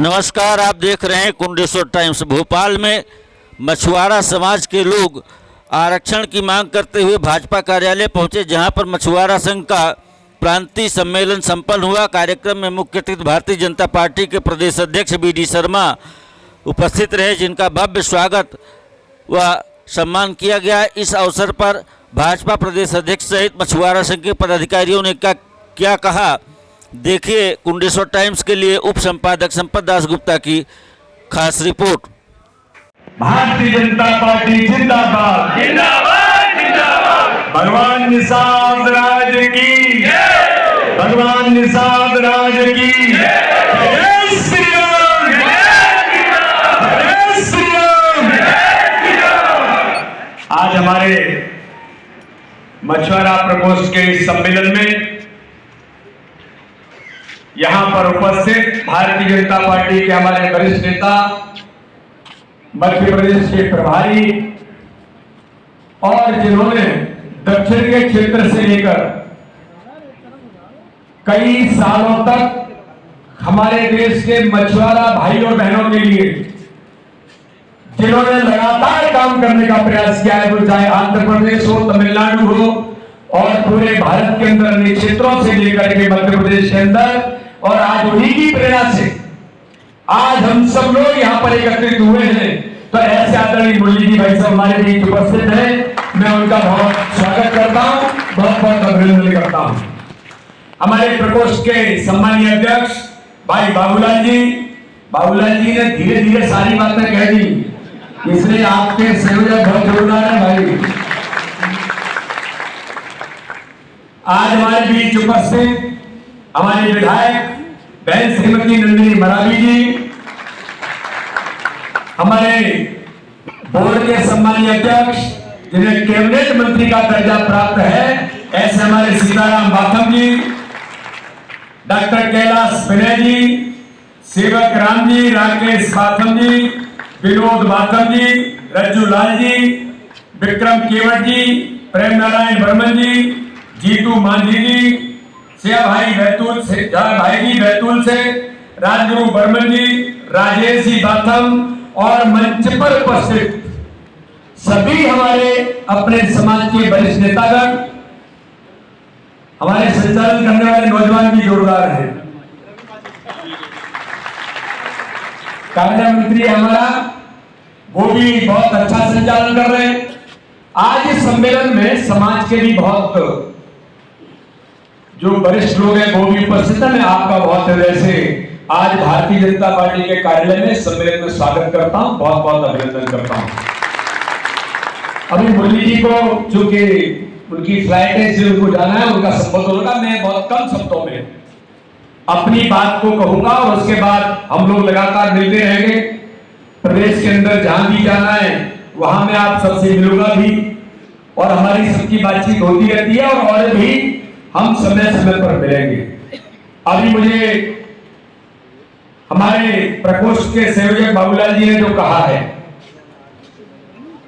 नमस्कार, आप देख रहे हैं कुंडेश्वर टाइम्स। भोपाल में मछुआरा समाज के लोग आरक्षण की मांग करते हुए भाजपा कार्यालय पहुंचे, जहां पर मछुआरा संघ का प्रांतीय सम्मेलन संपन्न हुआ। कार्यक्रम में मुख्य अतिथि भारतीय जनता पार्टी के प्रदेश अध्यक्ष BD शर्मा उपस्थित रहे, जिनका भव्य स्वागत व सम्मान किया गया। इस अवसर पर भाजपा प्रदेश अध्यक्ष सहित मछुआरा संघ के पदाधिकारियों ने क्या कहा, देखिए कुंडेश्वर टाइम्स के लिए उप संपादक संपत दास गुप्ता की खास रिपोर्ट। भारतीय जनता पार्टी जिंदाबाद जिंदाबाद जिंदाबाद। भगवान निषाद राज की जय, भगवान निषाद राज की जय। जय श्री राम, जय श्री राम, जय श्री राम। आज हमारे मछुआरा प्रकोष्ठ के इस सम्मेलन में यहां पर उपस्थित भारतीय जनता पार्टी के हमारे वरिष्ठ नेता, मध्य प्रदेश के प्रभारी और जिन्होंने दक्षिण के क्षेत्र से लेकर कई सालों तक हमारे देश के मछुआरा भाई और बहनों के लिए जिन्होंने लगातार काम करने का प्रयास किया है, वो चाहे आंध्र प्रदेश हो, तमिलनाडु हो और पूरे भारत के अंदर अन्य क्षेत्रों से लेकर के मध्य प्रदेश के अंदर, और आज उन्हीं की प्रेरणा से आज हम सब लोग यहाँ पर एकत्रित हुए हैं। तो ऐसे आदरणीय मुरली जी भाई साहब हमारे बीच उपस्थित हैं, मैं उनका बहुत स्वागत करता हूँ, बहुत बहुत अभिनंदन करता हूँ। हमारे प्रकोष्ठ के सम्मानीय अध्यक्ष भाई बाबूलाल जी ने धीरे धीरे सारी बातें कह दी, इसलिए आपके संयोजक बहुत जोरदार है भाई। आज हमारे बीच उपस्थित हमारे विधायक बहन श्रीमती नंदिनी मरावी जी, हमारे बोर्ड के सम्मानीय अध्यक्ष जिन्हें कैबिनेट मंत्री का दर्जा प्राप्त है, ऐसे हमारे सीताराम बाथम जी, डॉक्टर कैलाश विनय जी, सेवक राम जी, राकेश बाथम जी, विनोद बाथम जी, रज्जू लाल जी, विक्रम केवट जी, प्रेम नारायण बर्मन जी, जीतू मांझी जी, सिया भाई बैतूल से, भाई जी बैतूल से, राजगुरु बर्मन जी, राजेश जी बाथम और मंच पर उपस्थित सभी हमारे अपने समाज के वरिष्ठ नेतागण, हमारे संचालन करने वाले नौजवान भी जोरदार हैं। कार्य मंत्री हमारा वो भी बहुत अच्छा संचालन कर रहे हैं। आज इस सम्मेलन में समाज के भी बहुत जो वरिष्ठ लोग हैं वो भी उपस्थित है। मैं आपका बहुत हृदय से आज भारतीय जनता पार्टी के कार्यालय में सम्मेलन में स्वागत करता हूं, बहुत बहुत अभिनंदन करता हूं। अभी मुरली जी को चूंकि उनकी फ्लाइट है इसलिए उनको जाना है, उनका संबोधन होगा। मैं बहुत कम शब्दों में अपनी बात को कहूंगा और उसके बाद हम लोग लगातार मिलते रहेंगे। प्रदेश के अंदर जहां भी जाना है वहां मैं आप सबसे मिलूंगा भी, और हमारी सबकी बातचीत होती रहती है और भी हम समय समय पर मिलेंगे। अभी मुझे हमारे प्रकोष्ठ के संयोजक बाबूलाल जी ने जो कहा है,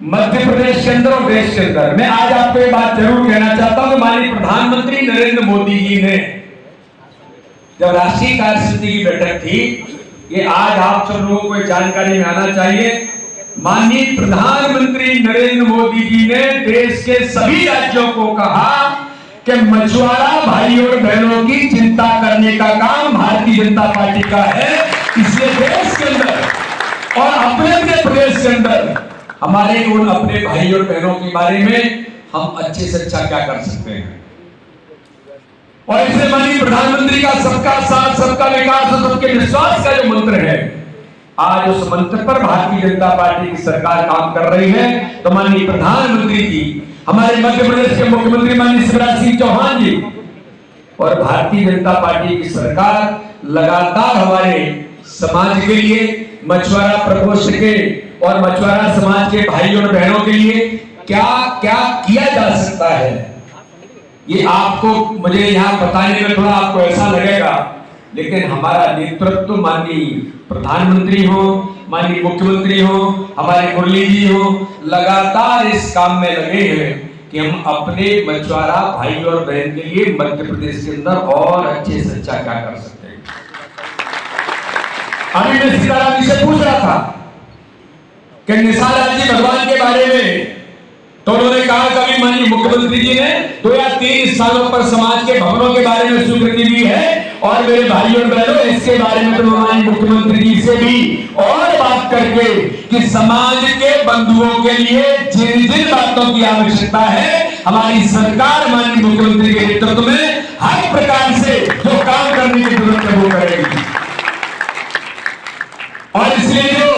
मध्य प्रदेश के अंदर और देश के अंदर, मैं आज आपको ये बात जरूर कहना चाहता हूं कि माननीय प्रधानमंत्री नरेंद्र मोदी जी ने जब राष्ट्रीय कार्यसमिति की बैठक थी, ये आज आप सब लोगों को जानकारी में आना चाहिए, माननीय प्रधानमंत्री नरेंद्र मोदी जी ने देश के सभी राज्यों को कहा कि मछुआरा भाई और बहनों की चिंता करने का काम भारतीय जनता पार्टी का है। इसलिए देश के अंदर और अपने प्रदेश के अंदर हमारे उन अपने भाई और बहनों के बारे में हम अच्छे से अच्छा क्या कर सकते हैं, और इसलिए माननीय प्रधानमंत्री का सबका साथ, सबका विकास और सबके विश्वास का जो मंत्र है, आज उस मंत्र पर भारतीय जनता पार्टी की सरकार काम कर रही है। तो माननीय प्रधानमंत्री जी, हमारे मध्य प्रदेश के मुख्यमंत्री माननीय शिवराज सिंह चौहान जी और भारतीय जनता पार्टी की सरकार लगातार हमारे समाज के लिए, मछुआरा प्रकोष्ठ के और मछुआरा समाज के भाई और बहनों के लिए क्या क्या किया जा सकता है, ये आपको मुझे यहाँ बताने में थोड़ा आपको ऐसा लगेगा, लेकिन हमारा नेतृत्व माननीय प्रधानमंत्री हो, माननीय मुख्यमंत्री हो, हमारे मुरली जी हो, लगातार इस काम में लगे हैं कि हम अपने मछुआरा भाई और बहन के लिए मध्य प्रदेश के अंदर और अच्छे से अच्छा क्या कर सकते हैं। अभी मैं सीताराम जी से पूछ रहा था कि निशालाल जी भगवान के बारे में, तो उन्होंने कहा कभी माननीय मुख्यमंत्री जी ने 2 या 3 स्थानों पर समाज के भवनों के बारे में स्वीकृति दी है, और मेरे भाई और बहनों इसके बारे में तो माननीय मुख्यमंत्री जी से भी और बात करके कि समाज के बंधुओं के लिए जिन जिन बातों की आवश्यकता है हमारी सरकार माननीय मुख्यमंत्री के नेतृत्व में हर प्रकार से जो काम करने की जरूरत है वो करेगी। और इसलिए जो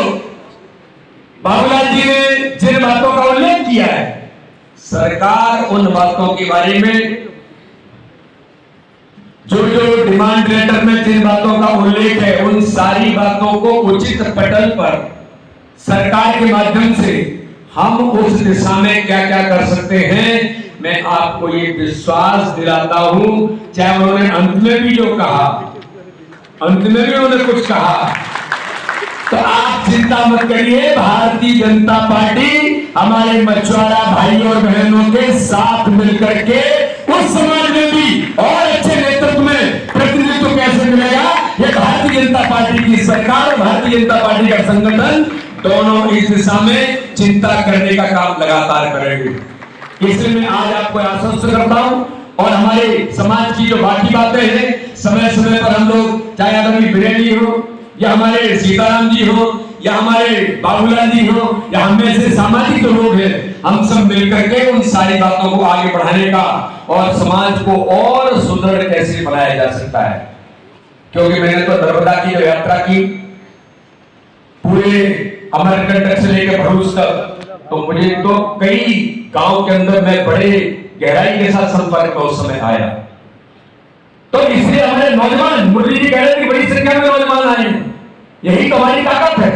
बाबूलाल जी ने जिन बातों का उल्लेख किया है, सरकार उन बातों के बारे में जो डिमांड लेटर में जिन बातों का उल्लेख है उन सारी बातों को उचित पटल पर सरकार के माध्यम से हम उस दिशा में क्या क्या कर सकते हैं, मैं आपको ये विश्वास दिलाता हूं। चाहे उन्होंने अंत में भी जो कहा, अंत में भी उन्होंने कुछ कहा, तो आप चिंता मत करिए, भारतीय जनता पार्टी हमारे मछुआरा भाई और बहनों के साथ मिलकर के उस समाज में भी और अच्छे नेतृत्व में प्रतिनिधित्व कैसे मिलेगा, ये भारतीय जनता पार्टी की सरकार और भारतीय जनता पार्टी का संगठन दोनों इस दिशा में चिंता करने का काम लगातार करेंगे। इसलिए मैं आज आपको आश्वस्त करता हूं, और हमारे समाज की जो बाकी बातें हैं समय समय पर हम लोग, चाहे आदमी बिरेली हो या हमारे सीताराम जी हो या हमारे बाबूलाल जी हो या हम में से सामाजिक जो लोग हैं, हम सब मिलकर के उन सारी बातों को आगे बढ़ाने का और समाज को और सुदृढ़ कैसे बनाया जा सकता है। क्योंकि मैंने तो नर्मदा की जो यात्रा की पूरे अमरकंटक से लेकर भरूच तक, तो मुझे तो कई गांव के अंदर मैं बड़े गहराई के साथ संपर्क में उस समय आया। तो इसलिए हमारे नौजवान, मुरली जी कह रहे हैं कि बड़ी संख्या में नौजवान आए, यही तो हमारी ताकत है।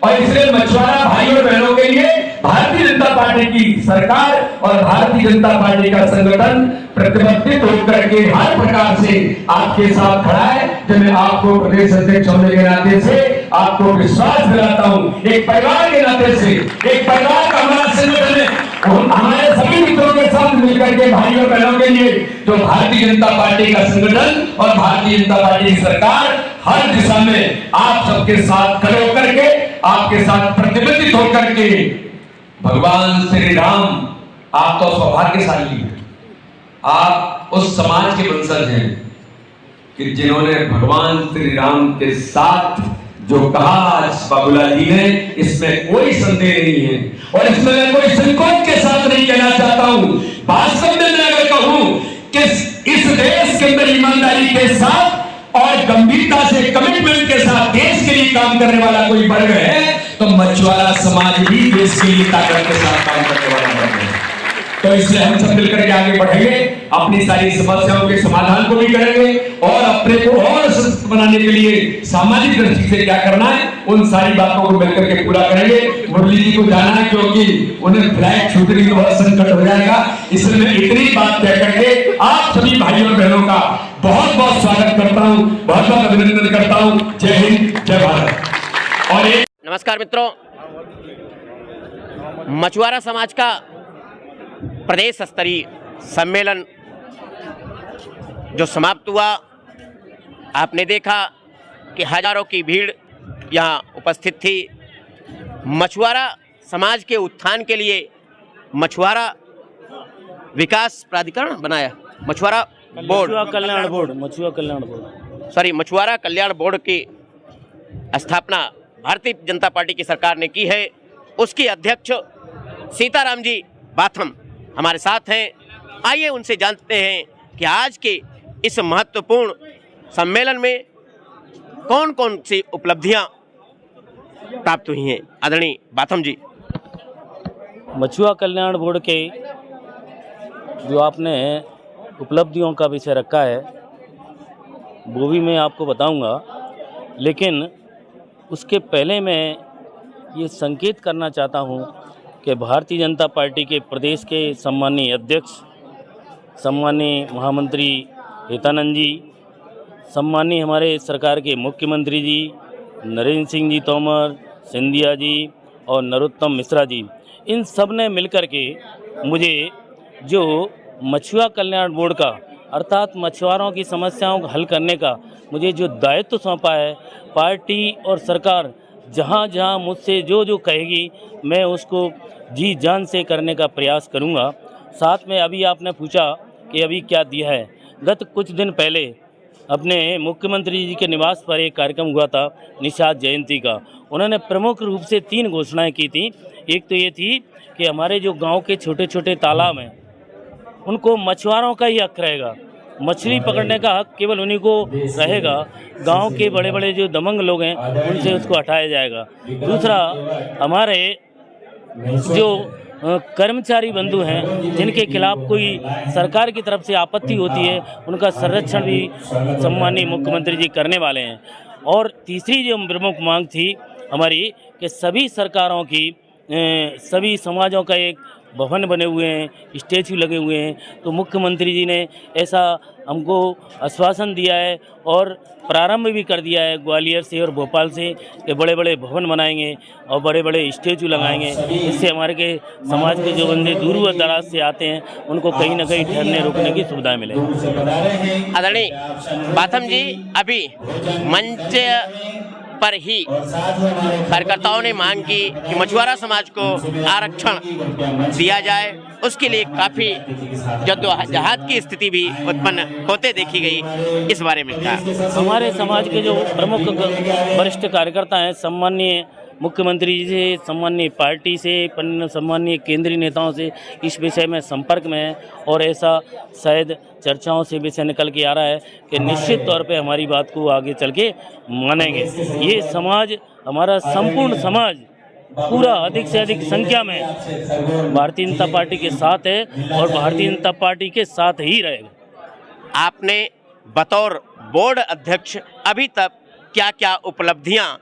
और इसलिए मछुआरा भाई और बहनों के लिए भारतीय जनता पार्टी की सरकार और भारतीय जनता पार्टी का संगठन प्रतिबद्ध होकर के हर प्रकार से आपके साथ खड़ा है। जो मैं आपको प्रदेश अध्यक्ष होने के नाते से आपको विश्वास दिलाता हूं, एक परिवार के नाते से, एक परिवार का हमारा संगठन है, हमारे सभी मित्रों के साथ मिलकर के भाई और बहनों के लिए जो भारतीय जनता पार्टी का संगठन और भारतीय जनता पार्टी की सरकार हर दिशा में आप सबके साथ खड़े होकर के, आपके साथ प्रतिबद्ध होकर के, भगवान श्री राम, आप तो सौभाग्यशाली हैं, आप उस समाज के वंशज हैं कि जिन्होंने भगवान श्री राम के साथ जो कहा आज बाबूलाल जी ने, इसमें कोई संदेह नहीं है। और इसमें मैं कोई संकोच के साथ नहीं कहना चाहता हूं, वास्तव में मैं अगर कहूं कि इस देश के अंदर ईमानदारी के साथ और गंभीरता से, कमिटमेंट के साथ देश के लिए काम करने वाला कोई वर्ग है तो मछुआरा समाज भी देश के लिए ताकत के साथ काम करने वाला वर्ग है। तो इसलिए हम सब मिलकर के आगे बढ़ेंगे, अपनी सारी समस्याओं के समाधान को भी करेंगे और अपने को और सशक्त बनाने के लिए सामाजिक दृष्टि से क्या करना है उन सारी बातों को मिलकर के पूरा करेंगे। मुरली जी को जाना है क्योंकि उन्हें फ्लैग छूटने का बहुत संकट हो जाएगा, इसलिए मैं इतनी बात कह करके आप सभी भाई और बहनों का बहुत बहुत स्वागत करता हूं, बहुत बहुत अभिनंदन करता हूं। जय हिंद, जय भारत। और नमस्कार मित्रों, मछुआरा समाज का प्रदेश स्तरीय सम्मेलन जो समाप्त हुआ, आपने देखा कि हजारों की भीड़ यहाँ उपस्थित थी। मछुआरा समाज के उत्थान के लिए मछुआरा विकास प्राधिकरण बनाया, मछुआरा कल्याण बोर्ड की स्थापना भारतीय जनता पार्टी की सरकार ने की है। उसकी अध्यक्ष सीताराम जी बाथम हमारे साथ हैं। आइए उनसे जानते हैं कि आज के इस महत्वपूर्ण सम्मेलन में कौन कौन सी उपलब्धियां प्राप्त हुई हैं। आदरणीय बाथम जी। मछुआ कल्याण बोर्ड के जो आपने उपलब्धियों का विषय रखा है वो भी मैं आपको बताऊंगा, लेकिन उसके पहले मैं ये संकेत करना चाहता हूं कि भारतीय जनता पार्टी के प्रदेश के सम्मानीय अध्यक्ष, सम्मानीय महामंत्री हितानंद जी, सम्मानीय हमारे सरकार के मुख्यमंत्री जी नरेंद्र सिंह जी तोमर, सिंधिया जी और नरोत्तम मिश्रा जी, इन सब ने मिलकर के मुझे जो मछुआ कल्याण बोर्ड का अर्थात मछुआरों की समस्याओं को हल करने का मुझे जो दायित्व सौंपा है, पार्टी और सरकार जहाँ जहाँ मुझसे जो जो कहेगी मैं उसको जी जान से करने का प्रयास करूँगा। साथ में अभी आपने पूछा कि अभी क्या दिया है, गत कुछ दिन पहले अपने मुख्यमंत्री जी के निवास पर एक कार्यक्रम हुआ था निषाद जयंती का। उन्होंने प्रमुख रूप से 3 घोषणाएं की थी। एक तो ये थी कि हमारे जो गांव के छोटे छोटे तालाब हैं उनको मछुआरों का ही हक रहेगा, मछली पकड़ने का हक केवल उन्हीं को रहेगा। गांव के बड़े बड़े जो दबंग लोग हैं उनसे उसको हटाया जाएगा। दूसरा, हमारे जो कर्मचारी बंधु हैं जिनके खिलाफ कोई सरकार की तरफ से आपत्ति होती है उनका संरक्षण भी सम्माननीय मुख्यमंत्री जी करने वाले हैं। और तीसरी जो प्रमुख मांग थी हमारी कि सभी सरकारों की सभी समाजों का एक भवन बने हुए हैं, स्टैचू लगे हुए हैं, तो मुख्यमंत्री जी ने ऐसा हमको आश्वासन दिया है और प्रारंभ भी कर दिया है ग्वालियर से और भोपाल से कि बड़े बड़े भवन बनाएंगे और बड़े बड़े स्टैचू लगाएंगे। इससे हमारे के समाज के जो बंदे दूर दराज से आते हैं उनको कहीं ना कहीं ठहरने रुकने की सुविधा मिले। आदरणीय बाथम जी, अभी मंच पर ही कार्यकर्ताओं ने मांग की कि मछुआरा समाज को आरक्षण दिया जाए, उसके लिए काफी जद्दोजहद की स्थिति भी उत्पन्न होते देखी गई। इस बारे में क्या? हमारे समाज के जो प्रमुख वरिष्ठ कार्यकर्ता हैं, सम्माननीय मुख्यमंत्री जी से, सम्माननीय पार्टी से, सम्माननीय केंद्रीय नेताओं से इस विषय में संपर्क में है और ऐसा शायद चर्चाओं से विषय निकल के आ रहा है कि निश्चित तौर पे हमारी बात को आगे चल के मानेंगे। ये समाज, हमारा संपूर्ण समाज पूरा अधिक से अधिक संख्या में भारतीय जनता पार्टी के साथ है और भारतीय जनता पार्टी के साथ ही रहेगा। आपने बतौर बोर्ड अध्यक्ष अभी तक क्या क्या उपलब्धियां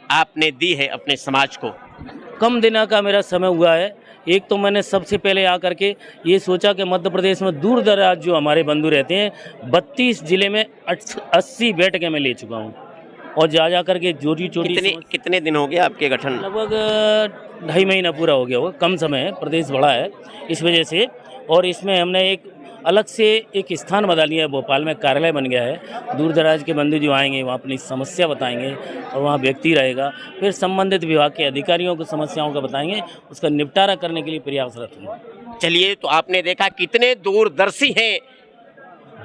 आपने दी है अपने समाज को? कम दिनों का मेरा समय हुआ है। एक तो मैंने सबसे पहले आकर के ये सोचा कि मध्य प्रदेश में दूर दराज जो हमारे बंधु रहते हैं 32 जिले में 80 बैठकें मैं ले चुका हूँ और जा करके जोड़ी कितने दिन हो गए आपके गठन? लगभग 2.5 महीना पूरा हो गया होगा। कम समय है, प्रदेश बड़ा है इस वजह से। और इसमें हमने एक अलग से एक स्थान बना लिया है, भोपाल में कार्यालय बन गया है। दूर दराज के बंधु जो आएंगे वहाँ अपनी समस्या बताएंगे और वहाँ व्यक्ति रहेगा, फिर संबंधित विभाग के अधिकारियों को समस्याओं का बताएंगे, उसका निपटारा करने के लिए प्रयासरत हूँ। चलिए, तो आपने देखा कितने दूरदर्शी हैं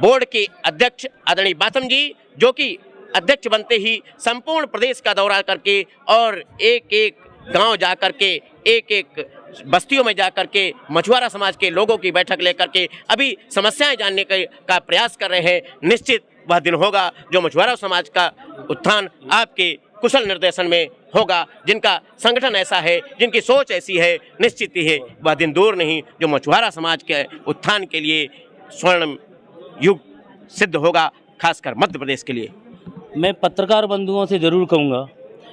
बोर्ड के अध्यक्ष आदरणीय बाथम जी, जो कि अध्यक्ष बनते ही संपूर्ण प्रदेश का दौरा करके और एक एक गांव जा करके, एक एक बस्तियों में जा करके मछुआरा समाज के लोगों की बैठक लेकर के अभी समस्याएं जानने का प्रयास कर रहे हैं। निश्चित वह दिन होगा जो मछुआरा समाज का उत्थान आपके कुशल निर्देशन में होगा, जिनका संगठन ऐसा है, जिनकी सोच ऐसी है। निश्चित ही है वह दिन दूर नहीं जो मछुआरा समाज के उत्थान के लिए स्वर्ण युग सिद्ध होगा, खासकर मध्य प्रदेश के लिए। मैं पत्रकार बंधुओं से ज़रूर कहूँगा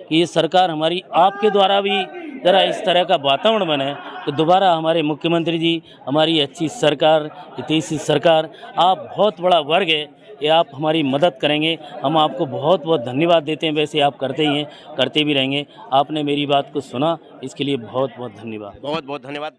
कि ये सरकार हमारी आपके द्वारा भी ज़रा इस तरह का वातावरण बने तो दोबारा हमारे मुख्यमंत्री जी, हमारी अच्छी सरकार, हितैषी सरकार, आप बहुत बड़ा वर्ग है, ये आप हमारी मदद करेंगे। हम आपको बहुत बहुत धन्यवाद देते हैं, वैसे आप करते ही हैं, करते भी रहेंगे। आपने मेरी बात को सुना, इसके लिए बहुत बहुत धन्यवाद। बहुत बहुत धन्यवाद।